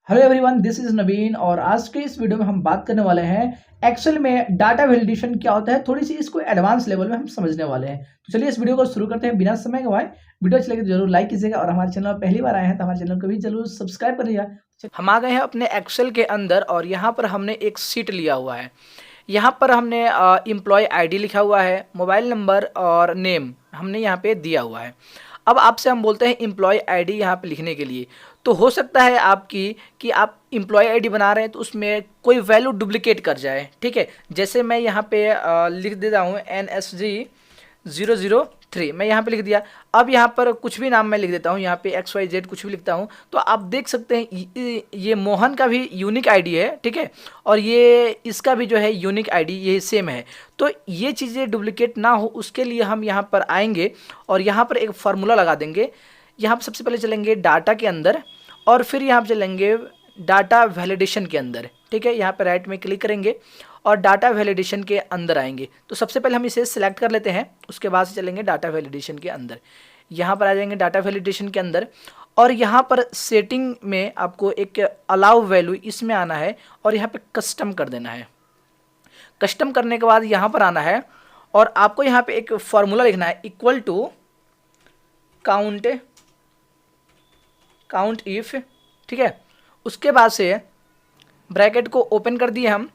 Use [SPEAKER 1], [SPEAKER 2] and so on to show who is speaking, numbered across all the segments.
[SPEAKER 1] Hello everyone, this is नवीन और आज के इस वीडियो में हम बात करने वाले हैं एक्सेल में डाटा वैलिडेशन क्या होता है। थोड़ी सी इसको एडवांस लेवल में हम समझने वाले हैं। तो चलिए इस वीडियो को शुरू करते हैं बिना समय गवाए। वीडियो अच्छी लगे तो जरूर लाइक कीजिएगा और हमारे चैनल पर पहली बार आए हैं तो हमारे चैनल को भी जरूर सब्सक्राइब करिएगा।
[SPEAKER 2] हम आ गए हैं अपने एक्सेल के अंदर और यहाँ पर हमने एक सीट लिया हुआ है। यहाँ पर हमने एम्प्लॉय आईडी लिखा हुआ है, मोबाइल नंबर और नेम हमने यहाँ पे दिया हुआ है। अब आपसे हम बोलते हैं एम्प्लॉय आईडी यहाँ पे लिखने के लिए। तो हो सकता है आपकी कि आप एम्प्लॉय आईडी बना रहे हैं तो उसमें कोई वैल्यू डुप्लीकेट कर जाए। ठीक है, जैसे मैं यहाँ पे लिख देता हूँ NSG003, मैं यहाँ पे लिख दिया। अब यहाँ पर कुछ भी नाम मैं लिख देता हूँ, यहाँ पे XYZ कुछ भी लिखता हूँ। तो आप देख सकते हैं ये मोहन का भी यूनिक आईडी है। ठीक है, और ये इसका भी जो है यूनिक आईडी ये सेम है। तो ये चीज़ें डुप्लीकेट ना हो उसके लिए हम यहाँ पर आएंगे और यहाँ पर एक फार्मूला लगा देंगे। यहाँ पर सबसे पहले चलेंगे डाटा के अंदर और फिर यहाँ पर चलेंगे डाटा वैलिडेशन के अंदर। ठीक है, यहाँ पर राइट में क्लिक करेंगे और डाटा वैलिडेशन के अंदर आएंगे। तो सबसे पहले हम इसे सिलेक्ट कर लेते हैं, उसके बाद से चलेंगे डाटा वैलिडेशन के अंदर। यहाँ पर आ जाएंगे डाटा वैलिडेशन के अंदर और यहाँ पर सेटिंग में आपको एक अलाउ वैल्यू इसमें आना है और यहाँ पे कस्टम कर देना है। कस्टम करने के बाद यहाँ पर आना है और आपको यहाँ पे एक फॉर्मूला लिखना है इक्वल टू काउंट इफ। ठीक है, उसके बाद से ब्रैकेट को ओपन कर दिए हम।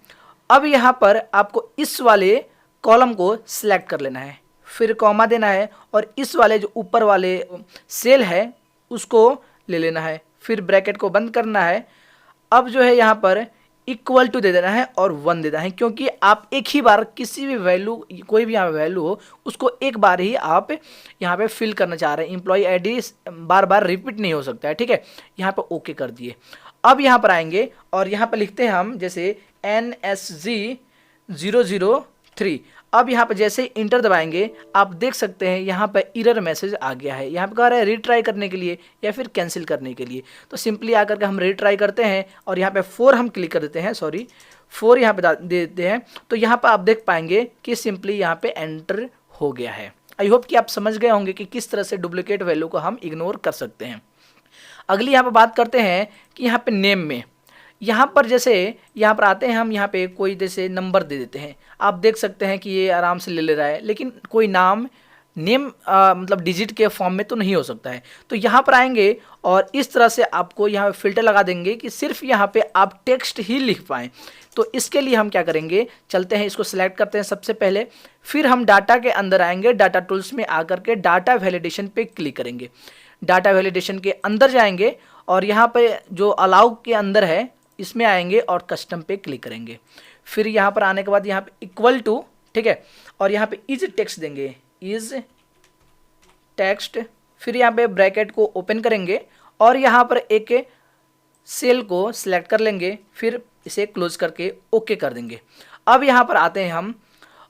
[SPEAKER 2] अब यहाँ पर आपको इस वाले कॉलम को सिलेक्ट कर लेना है, फिर कॉमा देना है और इस वाले जो ऊपर वाले सेल है उसको ले लेना है, फिर ब्रैकेट को बंद करना है। अब जो है यहाँ पर इक्वल टू दे देना है और 1 दे देना है, क्योंकि आप एक ही बार किसी भी वैल्यू, कोई भी यहाँ वैल्यू हो उसको एक बार ही आप यहाँ पे फिल करना चाह रहे हैं। एम्प्लॉय आईडी बार बार रिपीट नहीं हो सकता है। ठीक है, यहाँ पर ओके कर दिए। अब यहाँ पर आएंगे और यहाँ पर लिखते हैं हम जैसे NSG003। अब यहाँ पर जैसे इंटर दबाएंगे आप देख सकते हैं यहाँ पर एरर मैसेज आ गया है। यहाँ पर कह रहा है रीट्राई करने के लिए या फिर कैंसिल करने के लिए। तो सिंपली आकर के हम रीट्राई करते हैं और यहाँ पे 4 हम क्लिक कर देते हैं, 4 यहाँ पे दे देते हैं। तो यहाँ पर आप देख पाएंगे कि सिंपली यहाँ पे एंटर हो गया है। आई होप कि आप समझ गए होंगे कि किस तरह से डुप्लीकेट वैल्यू को हम इग्नोर कर सकते हैं। अगली यहाँ पर बात करते हैं कि यहाँ पे नेम में, यहाँ पर जैसे यहाँ पर आते हैं हम, यहाँ पे कोई जैसे नंबर दे देते हैं। आप देख सकते हैं कि ये आराम से ले रहा है, लेकिन कोई नेम मतलब डिजिट के फॉर्म में तो नहीं हो सकता है। तो यहाँ पर आएंगे और इस तरह से आपको यहाँ फिल्टर लगा देंगे कि सिर्फ यहाँ पे आप टेक्स्ट ही लिख पाएँ। तो इसके लिए हम क्या करेंगे, चलते हैं इसको सिलेक्ट करते हैं सबसे पहले, फिर हम डाटा के अंदर आएंगे, डाटा टूल्स में आकर के डाटा वैलिडेशन पे क्लिक करेंगे। डाटा वैलिडेशन के अंदर जाएंगे और यहाँ पे जो अलाउ के अंदर है इसमें आएंगे और कस्टम पे क्लिक करेंगे। फिर यहाँ पर आने के बाद यहाँ पे इक्वल टू, ठीक है, और यहाँ पे इज टेक्स्ट देंगे, इज टेक्स्ट। फिर यहाँ पे ब्रैकेट को ओपन करेंगे और यहाँ पर एक सेल को सिलेक्ट कर लेंगे, फिर इसे क्लोज करके ओके कर देंगे। अब यहाँ पर आते हैं हम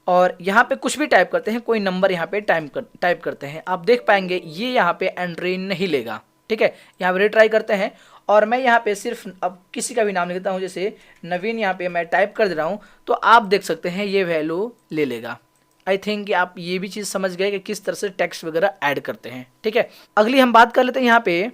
[SPEAKER 2] और यहाँ पे कुछ भी टाइप करते हैं, कोई नंबर यहाँ पे टाइप करते हैं। आप देख पाएंगे ये यहाँ पे एंट्री नहीं लेगा। ठीक है, यहाँ पे रिट्राई करते हैं और मैं यहाँ पे सिर्फ अब किसी का भी नाम लिखता हूँ, जैसे नवीन यहाँ पे मैं टाइप कर दे रहा हूँ, तो आप देख सकते हैं ये वैल्यू ले लेगा। आई थिंक कि आप ये भी चीज़ समझ गए कि किस तरह से टेक्स्ट वगैरह ऐड करते हैं। ठीक है, अगली हम बात कर लेते हैं यहाँ पे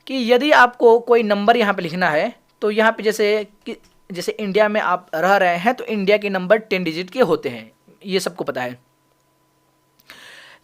[SPEAKER 2] कि यदि आपको कोई नंबर यहाँ पे लिखना है तो यहाँ पे जैसे इंडिया में आप रह रहे हैं तो इंडिया के नंबर 10 डिजिट के होते हैं, ये सबको पता है।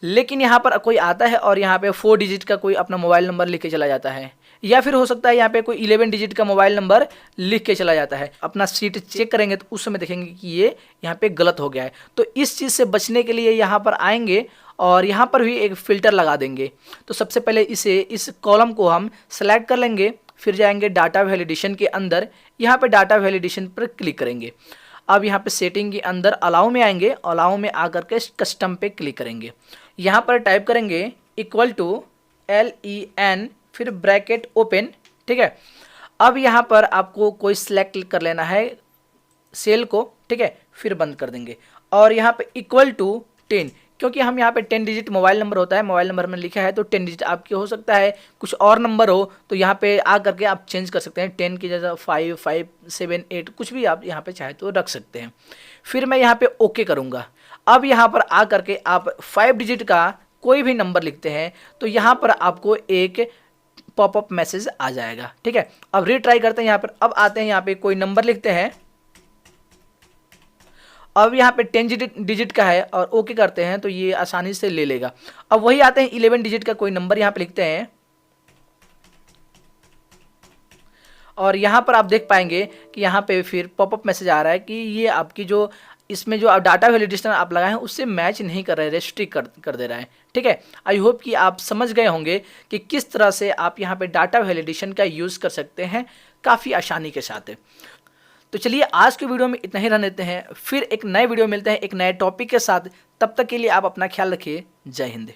[SPEAKER 2] लेकिन यहाँ पर कोई आता है और यहाँ पे 4 डिजिट का कोई अपना मोबाइल नंबर लिख के चला जाता है, या फिर हो सकता है यहाँ पे कोई 11 डिजिट का मोबाइल नंबर लिख के चला जाता है। अपना सीट चेक करेंगे तो उस समय देखेंगे कि ये यहाँ पे गलत हो गया है। तो इस चीज़ से बचने के लिए यहाँ पर आएंगे और यहाँ पर भी एक फ़िल्टर लगा देंगे। तो सबसे पहले इस कॉलम को हम सेलेक्ट कर लेंगे, फिर जाएंगे डाटा वैलिडेशन के अंदर, यहाँ पर डाटा वैलिडेशन पर क्लिक करेंगे। अब यहाँ पे सेटिंग के अंदर अलाउ में आएंगे, अलाउ में आकर के कस्टम पे क्लिक करेंगे। यहाँ पर टाइप करेंगे इक्वल टू LEN, फिर ब्रैकेट ओपन। ठीक है, अब यहाँ पर आपको कोई सिलेक्ट कर लेना है सेल को। ठीक है, फिर बंद कर देंगे और यहाँ पे इक्वल टू 10, क्योंकि हम यहाँ पे 10 डिजिट मोबाइल नंबर होता है, मोबाइल नंबर में लिखा है तो 10 डिजिट आपके हो सकता है, कुछ और नंबर हो तो यहाँ पे आ करके आप चेंज कर सकते हैं। 10 की जगह 5, 5, 7, 8 कुछ भी आप यहाँ पे चाहे तो रख सकते हैं। फिर मैं यहाँ पे ओके करूँगा। अब यहाँ पर आ करके आप 5 डिजिट का कोई भी नंबर लिखते हैं तो यहाँ पर आपको एक पॉपअप मैसेज आ जाएगा। ठीक है, अब रीट्राई करते हैं यहाँ पर। अब आते हैं यहाँ पे कोई नंबर लिखते हैं, अब यहाँ पे 10 डिजिट का है और ओके करते हैं तो ये आसानी से ले लेगा। अब वही आते हैं 11 डिजिट का कोई नंबर यहाँ पे लिखते हैं और यहाँ पर आप देख पाएंगे कि यहाँ पे फिर पॉपअप मैसेज आ रहा है कि ये आपकी जो इसमें जो डाटा वैलिडेशन आप लगाए हैं उससे मैच नहीं कर रहे हैं, रेस्ट्रिक्ट कर दे रहा है। ठीक है, आई होप कि आप समझ गए होंगे कि किस तरह से आप यहाँ पे डाटा वैलिडेशन का यूज़ कर सकते हैं काफ़ी आसानी के साथ। तो चलिए आज के वीडियो में इतना ही रहने देते हैं, फिर एक नए वीडियो मिलते हैं एक नए टॉपिक के साथ। तब तक के लिए आप अपना ख्याल रखिए। जय हिंद।